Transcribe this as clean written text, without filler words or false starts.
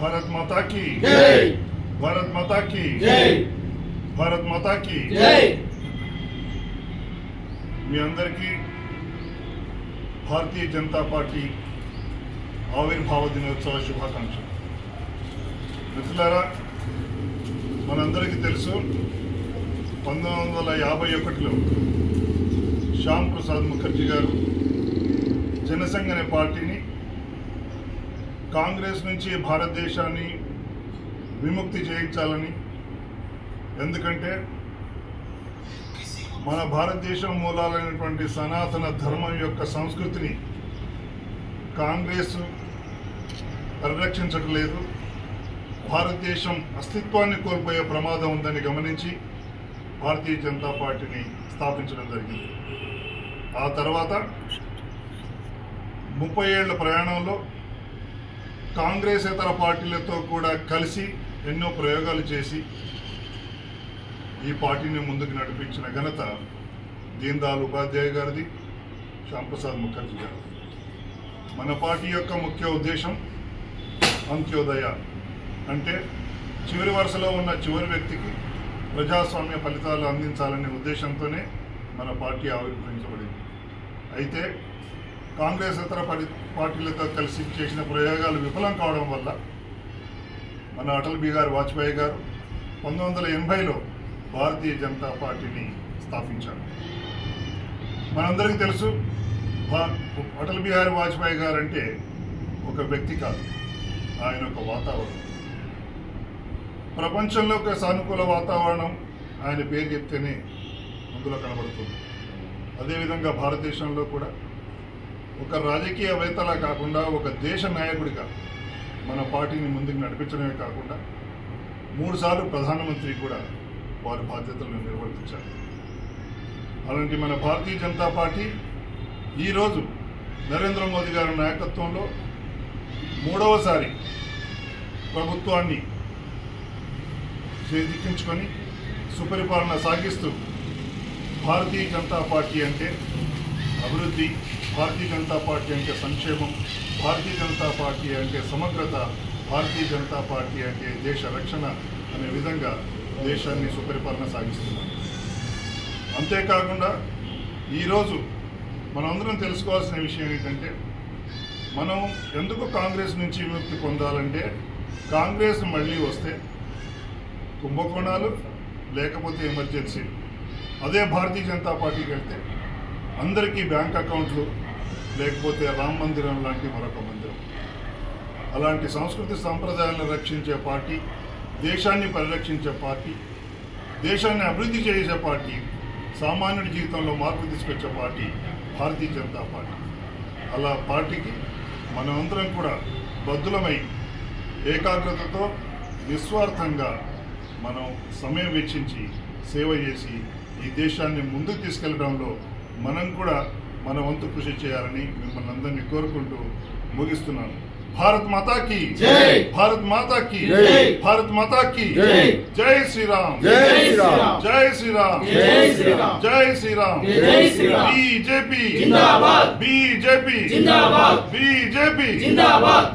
भारत माता की जय। भारत माता की जय। भारत माता की जय। మీ అందరికీ భారతీయ జనతా పార్టీ ఆవిర్భావ దినోత్సవ శుభాకాంక్షలు. మిత్రులారా, మనందరికీ తెలుసు 1951లో శ్యామ్ ప్రసాద్ ముఖర్జీ గారు జనసంఘ్ అనే పార్టీని కాంగ్రెస్ నుంచి భారతదేశాన్ని విముక్తి చేయించాలని, ఎందుకంటే మన భారతదేశం మూలాలైనటువంటి సనాతన ధర్మం యొక్క సంస్కృతిని కాంగ్రెస్ పరిరక్షించడం లేదు, భారతదేశం అస్తిత్వాన్ని కోల్పోయే ప్రమాదం ఉందని గమనించి భారతీయ జనతా పార్టీని స్థాపించడం జరిగింది. ఆ తర్వాత 30 ఏళ్ల ప్రయాణంలో కాంగ్రెసేతర పార్టీలతో కూడా కలిసి ఎన్నో ప్రయోగాలు చేసి ఈ పార్టీని ముందుకు నడిపించిన ఘనత దీన్ దయాళ్ ఉపాధ్యాయ గారిది, శ్యామ్ ప్రసాద్ ముఖర్జీ గారు. మన పార్టీ యొక్క ముఖ్య ఉద్దేశం అంత్యోదయ, అంటే చివరి వరుసలో ఉన్న చివరి వ్యక్తికి ప్రజాస్వామ్య ఫలితాలు అందించాలనే ఉద్దేశంతోనే మన పార్టీ ఆవిర్భవించబడింది. అయితే కాంగ్రెసేతర పార్టీలతో కలిసి చేసిన ప్రయోగాలు విఫలం కావడం వల్ల మన అటల్ బిహారీ వాజ్పేయి గారు 1980లో భారతీయ జనతా పార్టీని స్థాపించారు. మనందరికీ తెలుసు, అటల్ బిహారీ వాజ్పేయి గారు అంటే ఒక వ్యక్తి కాదు, ఆయన ఒక వాతావరణం. ప్రపంచంలో ఒక సానుకూల వాతావరణం ఆయన పేరు చెప్తేనే అందులో కనబడుతుంది. అదేవిధంగా భారతదేశంలో కూడా ఒక రాజకీయవేత్తలా కాకుండా ఒక దేశ నాయకుడిగా మన పార్టీని ముందుకు నడిపించడమే కాకుండా 3 సార్లు ప్రధానమంత్రి కూడా వారి బాధ్యతలను నిర్వర్తించారు. అలాంటి మన భారతీయ జనతా పార్టీ ఈరోజు నరేంద్ర మోదీ గారి నాయకత్వంలో 3వసారి ప్రభుత్వాన్ని చేజిక్కించుకొని సుపరిపాలన సాగిస్తూ భారతీయ జనతా పార్టీ అంటే అభివృద్ధి, భారతీయ జనతా పార్టీ అంటే సంక్షేమం, భారతీయ జనతా పార్టీ అంటే సమగ్రత, భారతీయ జనతా పార్టీ అంటే దేశ రక్షణ అనే విధంగా దేశాన్ని సుపరిపాలన సాగిస్తున్నారు. అంతేకాకుండా ఈరోజు మనందరం తెలుసుకోవాల్సిన విషయం ఏంటంటే, మనం ఎందుకు కాంగ్రెస్ నుంచి విముక్తి పొందాలంటే, కాంగ్రెస్ మళ్ళీ వస్తే కుంభకోణాలు లేకపోతే ఎమర్జెన్సీ. అదే భారతీయ జనతా పార్టీకి వెళ్తే అందరికీ బ్యాంక్ అకౌంట్లు, లేకపోతే రామ మందిరం లాంటి మరొక మందిరం. అలాంటి సంస్కృతి సంప్రదాయాలను రక్షించే పార్టీ, దేశాన్ని పరిరక్షించే పార్టీ, దేశాన్ని అభివృద్ధి చేసే పార్టీ, సామాన్యుడి జీవితంలో మార్పు తీసుకొచ్చే పార్టీ భారతీయ జనతా పార్టీ. అలా పార్టీకి మనమందరం కూడా బద్దులమై ఏకాగ్రతతో నిస్వార్థంగా మనం సమయం వెచ్చించి సేవ చేసి ఈ దేశాన్ని ముందుకు తీసుకెళ్లడంలో మనం కూడా మన వంతు కృషి చేయాలని మిమ్మల్ని అందరినీ కోరుకుంటూ ముగిస్తున్నాను. भारत माता की जय। भारत माता की जय। भारत माता की जय। जय श्री राम। जय श्री राम। जय श्री राम। जय श्री राम। जय श्री राम। जय श्री राम। बीजेपी जिंदाबाद। बीजेपी जिंदाबाद। बीजेपी जिंदाबाद।